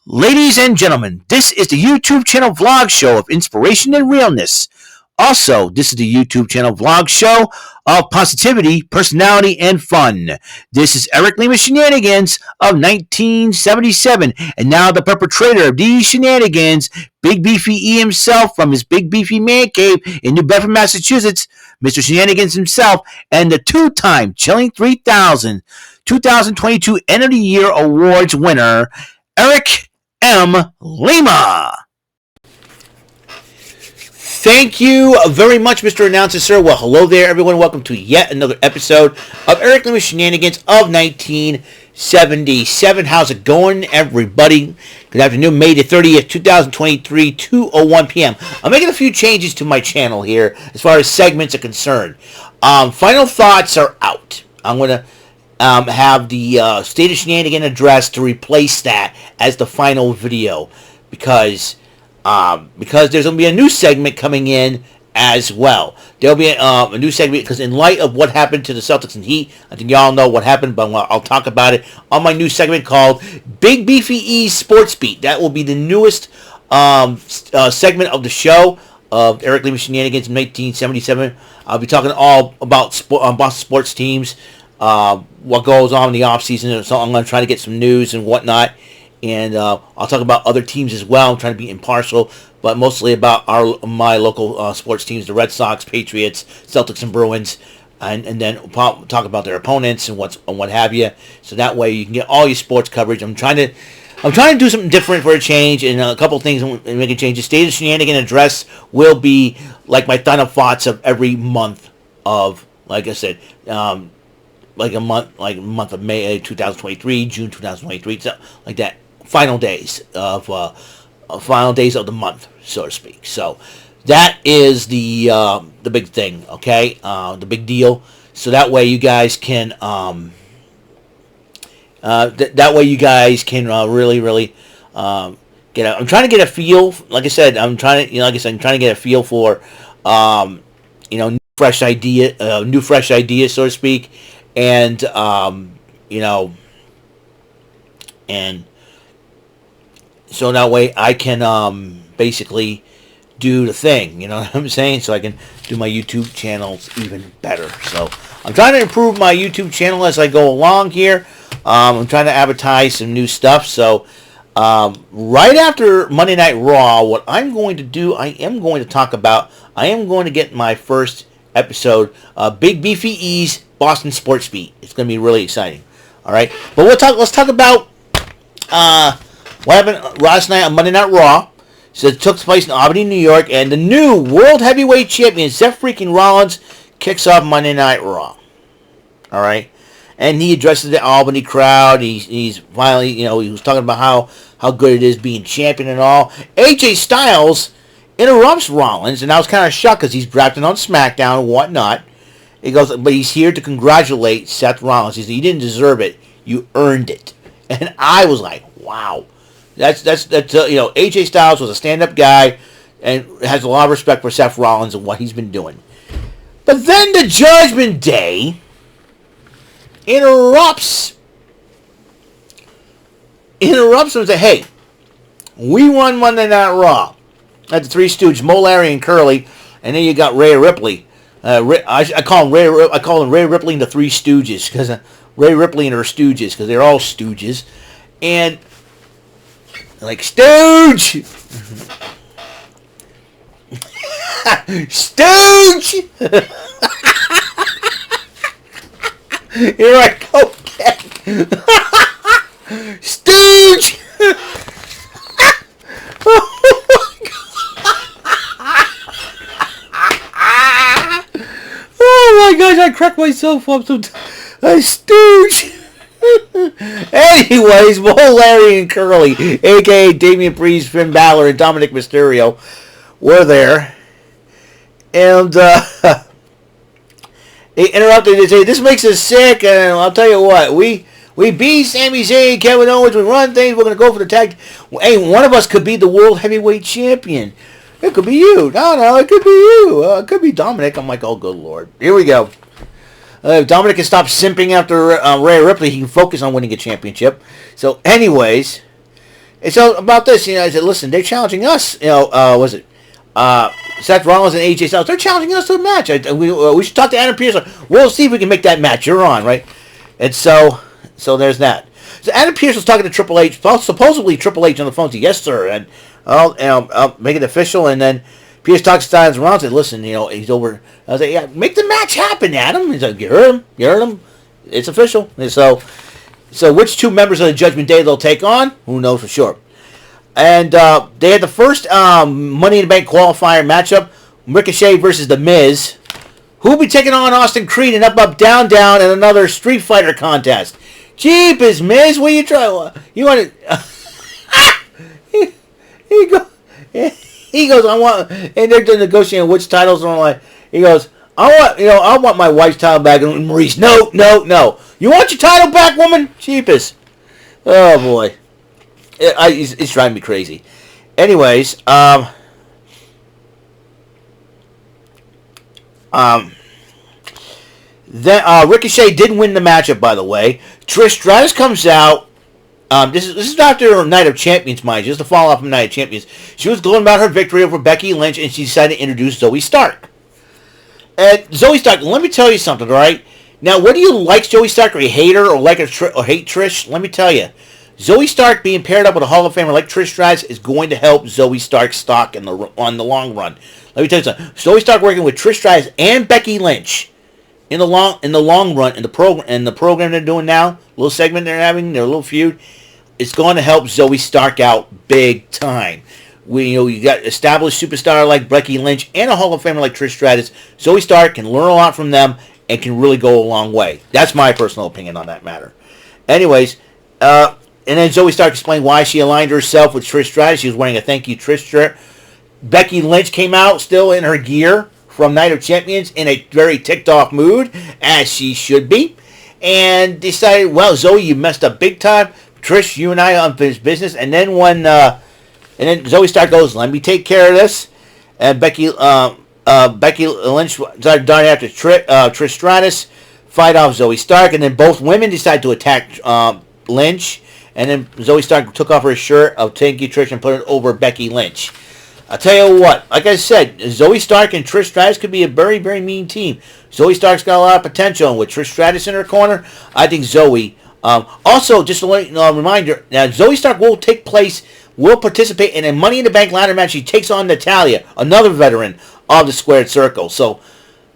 Ladies and gentlemen, this is the YouTube channel vlog show of inspiration and realness. Also, this is the YouTube channel vlog show of positivity, personality, and fun. This is Eric Lima Shenanigans of 1977, and now the perpetrator of these shenanigans, Big Beefy E himself from his Big Beefy Man Cave in New Bedford, Massachusetts, Mr. Shenanigans himself, and the two-time Chilling 3000 2022 End of the Year Awards winner, Eric M. Lima. Thank you very much, Mr. Announcer, sir. Well, hello there, everyone. Welcome to yet another episode of Eric Lima Shenanigans of 1977. How's it going, everybody? Good afternoon, May the 30th, 2023, 2:01 p.m. I'm making a few changes to my channel here as far as segments are concerned. Final thoughts are out. I'm going to have the State of Shenanigan address to replace that as the final video because there's going to be a new segment coming in as well. There'll be a new segment because in light of what happened to the Celtics and Heat, I think y'all know what happened, but I'll talk about it on my new segment called Big Beefy E's Sports Beat. That will be the newest segment of the show of Eric Lima Shenanigans in 1977. I'll be talking all about Boston sports teams, what goes on in the off season. So I'm going to try to get some news and whatnot, and I'll talk about other teams as well. I'm trying to be impartial, but mostly about my local sports teams: the Red Sox, Patriots, Celtics, and Bruins, and then talk about their opponents and what have you. So that way you can get all your sports coverage. I'm trying to do something different for a change, and a couple things and making changes. State of Shenanigan address will be like my final thoughts of every month of, like I said, like a month of May 2023, June 2023, so like that. Final days of the month, so to speak. So that is the big thing, okay? The big deal. So that way you guys can really get a. I'm trying to get a feel. Like I said, I'm trying to get a feel for new fresh ideas, so to speak, and and so that way I can basically do the thing, you know what I'm saying? So I can do my YouTube channels even better. So I'm trying to improve my YouTube channel as I go along here. I'm trying to advertise some new stuff. So right after Monday Night Raw, what I'm going to do, I am going to get my first episode, Big Beefy E's Boston Sports Beat. It's going to be really exciting. All right, but let's talk about what happened last night on Monday Night Raw. So it took place in Albany, New York, and the new World Heavyweight Champion, Seth freaking Rollins, kicks off Monday Night Raw. All right, and he addresses the Albany crowd. He's finally, he was talking about how good it is being champion and all. AJ Styles interrupts Rollins, and I was kind of shocked because he's drafted on SmackDown and whatnot. He goes, but he's here to congratulate Seth Rollins. He said, "You didn't deserve it. You earned it." And I was like, wow. That's AJ Styles was a stand-up guy and has a lot of respect for Seth Rollins and what he's been doing. But then the Judgment Day interrupts and says, "Hey, we won Monday Night Raw." At the Three Stooges, Mo, Larry, and Curly, and then you got Rhea Ripley. I call them Rhea Ripley and the Three Stooges because Rhea Ripley and her Stooges because they're all Stooges, and like Stooge, Stooge. Here I go again. Stooge. Oh my gosh, I cracked myself up sometimes. Stooge. Anyways, Mo, Larry, and Curly, a.k.a. Damian Priest, Finn Balor, and Dominic Mysterio, were there. And they interrupted. They say, "This makes us sick, and I'll tell you what, we beat Sami Zayn, Kevin Owens, we run things, we're going to go for the tag. Hey, one of us could be the World Heavyweight Champion. It could be you. No, it could be you. It could be Dominic." I'm like, oh, good Lord. Here we go. If Dominic can stop simping after Rhea Ripley, he can focus on winning a championship. So, anyways, And so about this, I said, listen, they're challenging us. Was it Seth Rollins and AJ Styles? They're challenging us to a match. We should talk to Adam Pearce. We'll see if we can make that match. You're on, right? And so there's that. So Adam Pearce was talking to Triple H, supposedly Triple H on the phone. Said, yes, sir, and I'll make it official. And then Pearce talks to Styles around and said, listen, he's over. I was like, yeah, make the match happen, Adam. He's like, you heard him. It's official. And so which two members of the Judgment Day they'll take on, who knows for sure. And they had the first Money in the Bank qualifier matchup, Ricochet versus The Miz. Who'll be taking on Austin Creed in Up, Down, Down in another Street Fighter contest? Jeepers, Miz, what are you trying? You want to... he goes, I want... And they're negotiating which titles are like... He goes, I want my wife's title back. And Maurice, no. You want your title back, woman? Jeepers. Oh, boy. It's driving me crazy. Anyways, then Ricochet did win the matchup, by the way. Trish Stratus comes out. This is after Night of Champions, mind you. Just a follow-up from Night of Champions. She was gloating about her victory over Becky Lynch, and she decided to introduce Zoe Stark. And Zoe Stark, let me tell you something, all right? Now, whether you like Zoe Stark or you hate her or like her or hate Trish, let me tell you, Zoe Stark being paired up with a Hall of Famer like Trish Stratus is going to help Zoe Stark's stock on the long run. Let me tell you something. Zoe Stark working with Trish Stratus and Becky Lynch in the long run in the program they're doing now, little segment they're having, their little feud, it's going to help Zoe Stark out big time. You got established superstar like Becky Lynch and a Hall of Famer like Trish Stratus. Zoe Stark can learn a lot from them and can really go a long way. That's my personal opinion on that matter. Anyways, and then Zoe Stark explained why she aligned herself with Trish Stratus. She was wearing a Thank You Trish shirt. Becky Lynch came out still in her gear from Night of Champions in a very ticked off mood, as she should be, and decided, well, Zoe, you messed up big time. Trish, you and I are unfinished business. And then then Zoe Stark goes, let me take care of this. And Becky Lynch started dying after Trish Stratus, fight off Zoe Stark, and then both women decided to attack Lynch. And then Zoe Stark took off her shirt of Thank You Trish and put it over Becky Lynch. I'll tell you what, like I said, Zoe Stark and Trish Stratus could be a very, very mean team. Zoe Stark's got a lot of potential, and with Trish Stratus in her corner, I think Zoe... also, just a reminder, now Zoe Stark will participate in a Money in the Bank ladder match. She takes on Natalya, another veteran of the Squared Circle. So,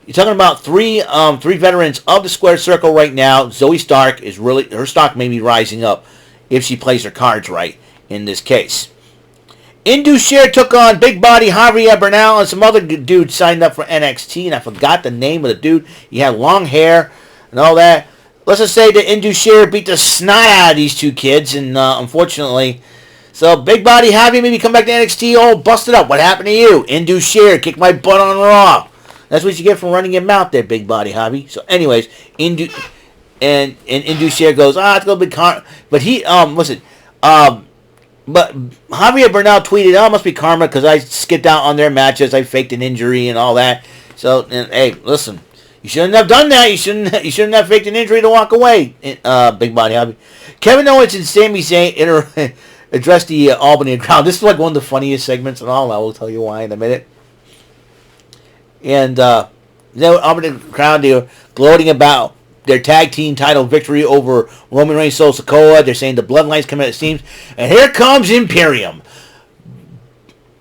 you're talking about three veterans of the Squared Circle right now. Zoe Stark is really... Her stock may be rising up if she plays her cards right in this case. Indus took on Big Body Javier Bernal, and some other dude signed up for NXT, and I forgot the name of the dude. He had long hair and all that. Let's just say that Indus beat the snot out of these two kids, and unfortunately, so Big Body Javier maybe come back to NXT all busted up. What happened to you? Indus kicked my butt on Raw. That's what you get for running your mouth there, Big Body Javi. So anyways, Indus goes, it's gonna be but he But Javier Bernal tweeted, it must be karma because I skipped out on their matches. I faked an injury and all that. So, hey, listen. You shouldn't have done that. You shouldn't have faked an injury to walk away, Big Body Javier. Kevin Owens and Sami Zayn addressed the Albany crowd. This is like one of the funniest segments and all. I will tell you why in a minute. And the Albany crowd, they were gloating about their tag team title victory over Roman Reigns, Solo Sikoa. They're saying the bloodlines come out, it seems. And here comes Imperium.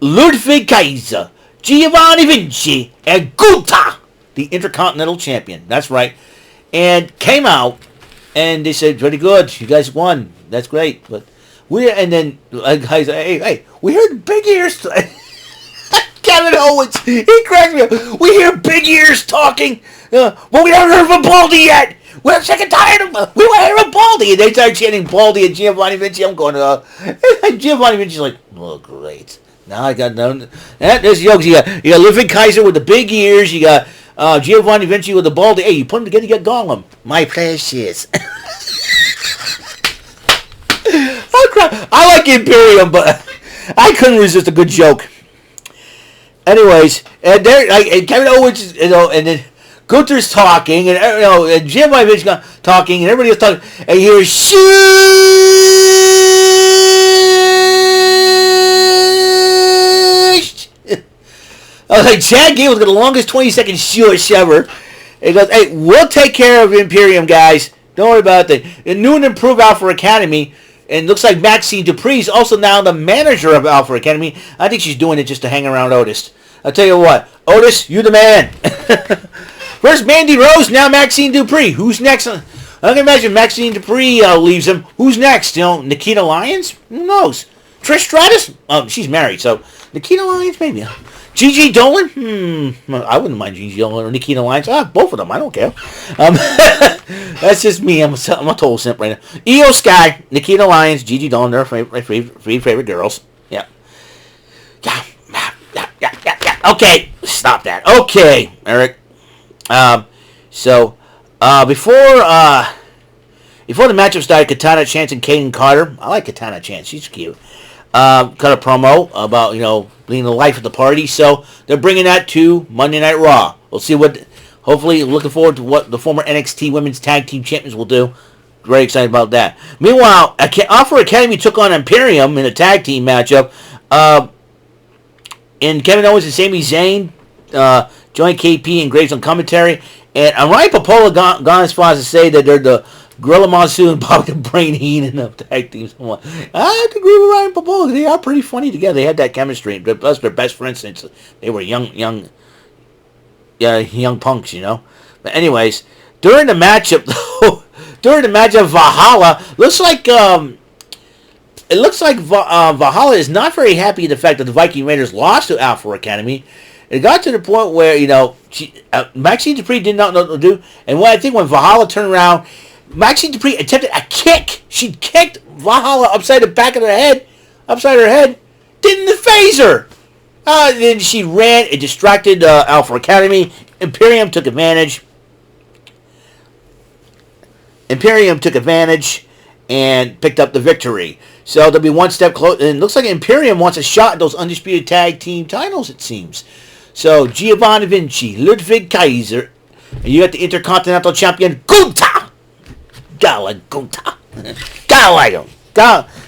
Ludwig Kaiser, Giovanni Vinci, and Gunther, the Intercontinental Champion. That's right. And came out, and they said, pretty good. You guys won. That's great. But and then guys, hey, we heard Big Ears. Kevin Owens, he cracks me up. We hear Big Ears talking. But we haven't heard from Baldy yet. We're sick and tired of him. We want to hear from Baldy. And they start chanting Baldy and Giovanni Vinci. I'm going, Giovanni Vinci's like, oh, great. Now I got none. There's yokes. You got Ludwig Kaiser with the big ears. You got Giovanni Vinci with the Baldy. Hey, you put them together, you got Gollum. My precious. I like Imperium, but I couldn't resist a good joke. Anyways, and Kevin Owens, and then Gunther's talking, and and Jim Ivanovich talking, and everybody was talking, and you hear shh. I was like, Chad Gable's got the longest 20-second shush ever. He goes, hey, we'll take care of Imperium, guys. Don't worry about that. The new and improved Alpha Academy, and looks like Maxine Dupree's also now the manager of Alpha Academy. I think she's doing it just to hang around Otis. I'll tell you what, Otis, you the man. First Mandy Rose, now Maxine Dupree. Who's next? I can imagine Maxine Dupree leaves him. Who's next? Nikita Lyons? Who knows? Trish Stratus? She's married, so Nikita Lyons maybe. Gigi Dolan? I wouldn't mind Gigi Dolan or Nikita Lyons. Both of them. I don't care. That's just me. I'm a total simp right now. Io Sky, Nikita Lyons, Gigi Dolan. They're my favorite girls. Yeah. Yeah. Okay. Stop that. Okay, Eric. Before the matchup started, Katana Chance and Kaden Carter. I like Katana Chance. She's cute. Cut a promo about, being the life of the party. So they're bringing that to Monday Night Raw. We'll see hopefully looking forward to what the former NXT Women's Tag Team Champions will do. Very excited about that. Meanwhile, Alpha Academy took on Imperium in a tag team matchup. And Kevin Owens and Sami Zayn joined KP and Graves on commentary. And Ryan Popola gone as far as to say that they're the Gorilla Monsoon and Bobby the Brain Heenan of tag teams. I agree with Ryan Popola. They are pretty funny together. They had that chemistry. Plus, they're best friends since they were young punks, But anyways, during the matchup, Valhalla looks like Valhalla is not very happy with the fact that the Viking Raiders lost to Alpha Academy. It got to the point where Maxine Dupree did not know what to do, and when Valhalla turned around, Maxine Dupree attempted a kick. She kicked Valhalla upside her head. Didn't phase her. Then she ran. It distracted Alpha Academy. Imperium took advantage and picked up the victory. So they'll be one step closer. And it looks like Imperium wants a shot at those undisputed tag team titles, it seems. So Giovanni Vinci, Ludwig Kaiser, and you got the Intercontinental Champion Gunther. Gotta like him.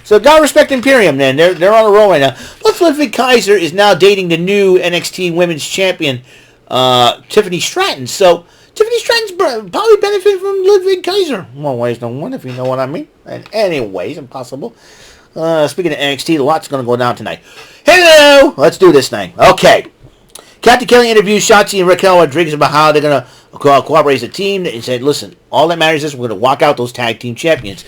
So gotta respect Imperium then. They're on a roll right now. Plus Ludwig Kaiser is now dating the new NXT Women's Champion, Tiffany Stratton. So Tiffany Stratton's probably benefited from Ludwig Kaiser. One ways than one, if you know what I mean. And anyways, impossible. Speaking of NXT, a lot's going to go down tonight. Hello! Let's do this thing. Okay. Captain Kelly interviews Shotzi and Raquel Rodriguez about how they're going to cooperate as a team. They said, listen, all that matters is we're going to walk out those tag team champions.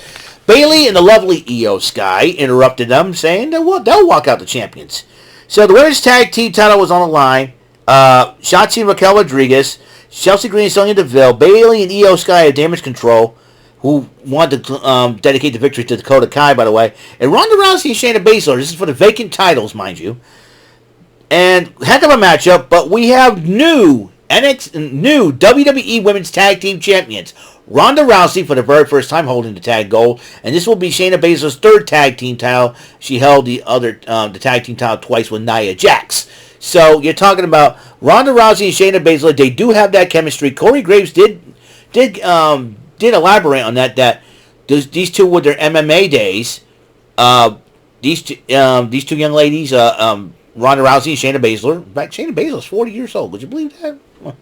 Bayley and the lovely Io Sky interrupted them, saying they'll walk out the champions. So the women's tag team title was on the line. Shotzi and Raquel Rodriguez, Chelsea Green and Sonya Deville, Bayley and Io Sky have Damage Control, who wanted to dedicate the victory to Dakota Kai, by the way, and Ronda Rousey and Shayna Baszler. This is for the vacant titles, mind you. And heck of a matchup, but we have new WWE Women's Tag Team Champions. Ronda Rousey for the very first time holding the tag gold, and this will be Shayna Baszler's third tag team title. She held the tag team title twice with Nia Jax. So you're talking about Ronda Rousey and Shayna Baszler. They do have that chemistry. Corey Graves did elaborate on that these two were their MMA days. These two young ladies, Ronda Rousey and Shayna Baszler. In fact, Shayna Baszler's 40 years old. Would you believe that? Well,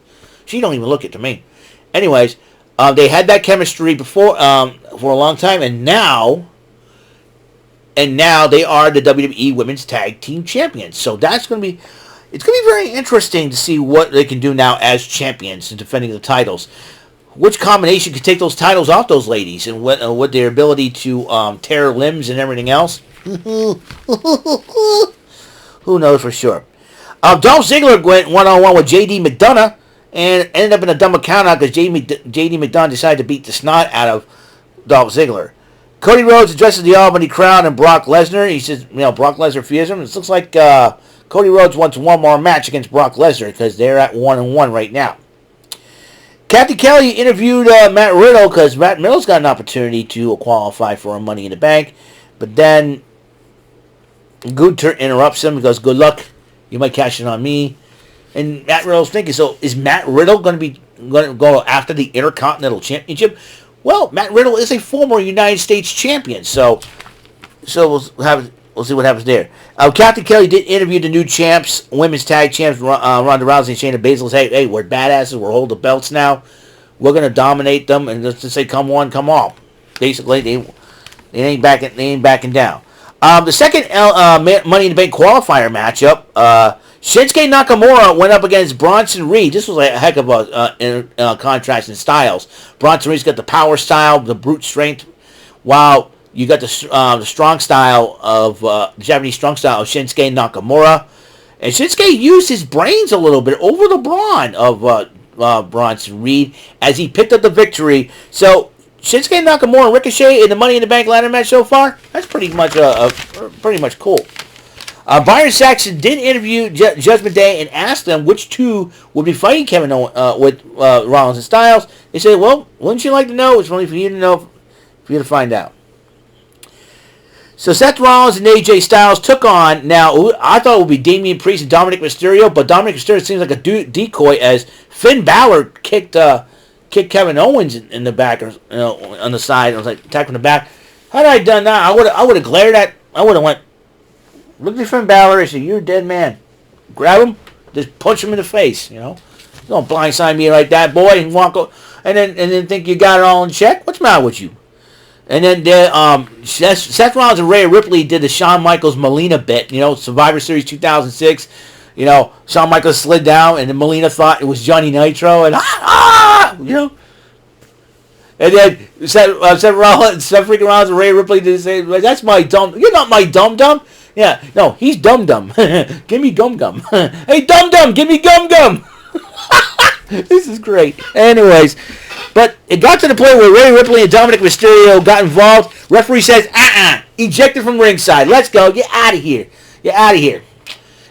she don't even look it to me. Anyways, they had that chemistry before for a long time, and now they are the WWE Women's Tag Team Champions. So it's going to be very interesting to see what they can do now as champions in defending the titles. Which combination could take those titles off those ladies, and what their ability to tear limbs and everything else? Who knows for sure? Dolph Ziggler went one-on-one with J.D. McDonough and ended up in a double countout because J.D. McDonough decided to beat the snot out of Dolph Ziggler. Cody Rhodes addresses the Albany crowd and Brock Lesnar. He says, Brock Lesnar fears him. It looks like Cody Rhodes wants one more match against Brock Lesnar because they're at 1-1 right now. Captain Kelly interviewed Matt Riddle because Matt Riddle's got an opportunity to qualify for a Money in the Bank. But then Gunther interrupts him and goes, good luck. You might cash it on me. And Matt Riddle's thinking, so is Matt Riddle going to be going to go after the Intercontinental Championship? Well, Matt Riddle is a former United States champion, so we'll see what happens there. Captain Kelly did interview the new champs, women's tag champs, Ronda Rousey and Shayna Baszler. Hey, we're badasses. We're holding the belts now. We're gonna dominate them, and let's just say, come on, come on. Basically, they ain't backing down. The second Money in the Bank qualifier matchup, Shinsuke Nakamura went up against Bronson Reed. This was a heck of a contrast in styles. Bronson Reed's got the power style, the brute strength, while you got the strong style of the Japanese strong style of Shinsuke Nakamura. And Shinsuke used his brains a little bit over the brawn of Bronson Reed as he picked up the victory. So Shinsuke Nakamura and Ricochet in the Money in the Bank ladder match so far, that's pretty much cool. Byron Saxton did interview Judgment Day and asked them which two would be fighting Kevin Owens with Rollins and Styles. They said, well, wouldn't you like to know? It's only for you to know, for you to find out. So Seth Rollins and AJ Styles took on, now I thought it would be Damian Priest and Dominic Mysterio, but Dominic Mysterio seems like a decoy as Finn Balor kicked Kevin Owens in the back, or on the side. I was like, attack from the back. Had I done that, I would have glared at, I would have went, look at Finn Balor and said, you're a dead man. Grab him, just punch him in the face, Don't blindside me like that, boy, and walk over, and then think you got it all in check. What's the matter with you? And then Seth Rollins and Rhea Ripley did the Shawn Michaels Melina bit, Survivor Series 2006. Shawn Michaels slid down, and then Melina thought it was Johnny Nitro, and And then Seth freaking Rollins and Rhea Ripley did say, "That's my dumb. You're not my dum dum." Yeah, no, he's dum dum. Give me gum gum. Hey, dum dum, give me gum gum. This is great. Anyways. But it got to the point where Rhea Ripley and Dominic Mysterio got involved. Referee says, ejected from ringside. Let's go. Get out of here. Get out of here.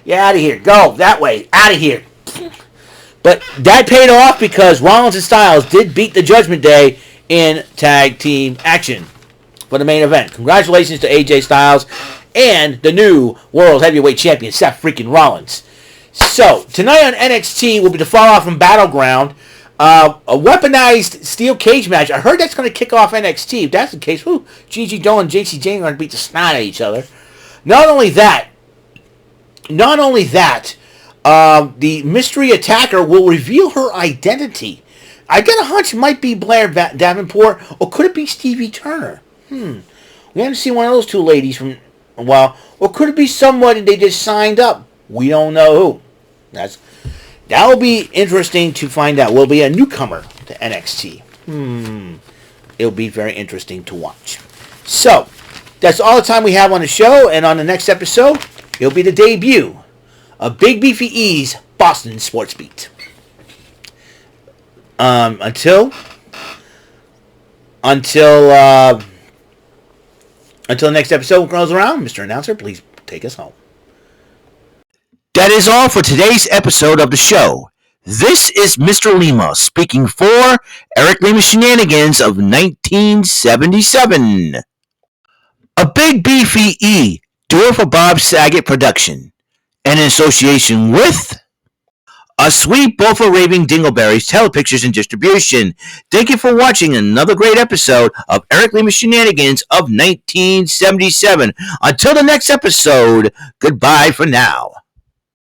Get out of here. Go that way. Out of here. But that paid off because Rollins and Styles did beat the Judgment Day in tag team action for the main event. Congratulations to AJ Styles and the new World Heavyweight Champion, Seth freaking Rollins. So, tonight on NXT will be the fallout from Battleground. A weaponized steel cage match. I heard that's going to kick off NXT. If that's the case, Gigi Dolan and JC Jane are going to beat the snot out of each other. Not only that, the mystery attacker will reveal her identity. I get a hunch it might be Blair Davenport, or could it be Stevie Turner? We haven't seen one of those two ladies from a while. Or could it be somebody they just signed up? We don't know who. That will be interesting to find out. Will be a newcomer to NXT. It'll be very interesting to watch. So, that's all the time we have on the show. And on the next episode, it'll be the debut of Big Beefy E's Boston Sports Beat. Until the next episode comes around, Mr. Announcer, please take us home. That is all for today's episode of the show. This is Mr. Lima speaking for Eric Lima Shenanigans of 1977. A Big Beefy E, do it for Bob Saget production. And in association with A Sweet Bowl for Raving Dingleberries Telepictures and Distribution. Thank you for watching another great episode of Eric Lima Shenanigans of 1977. Until the next episode, goodbye for now.